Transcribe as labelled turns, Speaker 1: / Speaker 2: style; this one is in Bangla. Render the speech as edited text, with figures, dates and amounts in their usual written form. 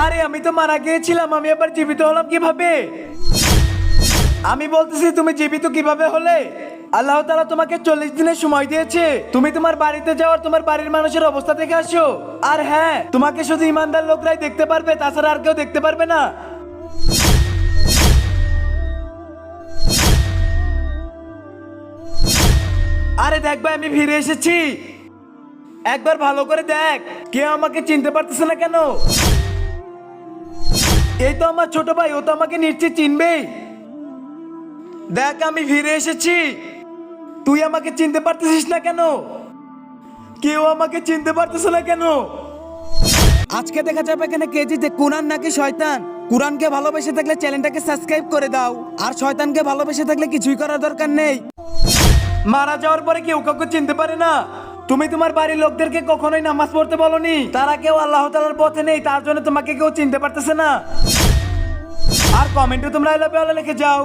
Speaker 1: আরে আমি তো মারা গিয়েছিলাম, আমি আবার জীবিত হলাম কিভাবে? আমি বলতেছি তুমি জীবিত কিভাবে হলে? আল্লাহ তাআলা তোমাকে 40 দিনের সময় দিয়েছে, তুমি তোমার বাড়িতে যাওয়ার তোমার বাড়ির মানুষের অবস্থা দেখে আসো। আর হ্যাঁ, তোমাকে শুধু ইমানদার লোকরাই দেখতে পারবে, তাছাড়া আর কেউ দেখতে পারবে না। আরে দেখ ভাই, আমি ফিরে এসেছি। একবার ভালো করে দেখ, কেউ আমাকে চিনতে পারতেছে না কেন? এই তো আমার ছোট ভাই, ও তো আমাকে নিশ্চয়ই চিনবেই। দেখ আমি ফিরে এসেছি, তুই আমাকে চিনতে পারতেছিস না কেন? কেউ আমাকে চিনতে পারতেছে না কেন? আজকে দেখা যাবে এখানে কে জিতে, কুরআন নাকি শয়তান। কুরআনকে ভালোবেসে থাকলে চ্যানেলটাকে সাবস্ক্রাইব করে দাও, আর শয়তানকে ভালোবেসে থাকলে কিছুই করার দরকার নেই। মারা যাওয়ার পরে কেউ কাউকে চিনতে পারে না। তুমি তোমার বাড়ির লোকদেরকে কখনোই নামাজ পড়তে বলনি, তারা কেউ আল্লাহ তাআলার পথে নেই, তার জন্য তোমাকে কেউ চিনতে পারতেছে না। আর কমেন্টে তোমরা আই লাভ ইউ লিখে যাও।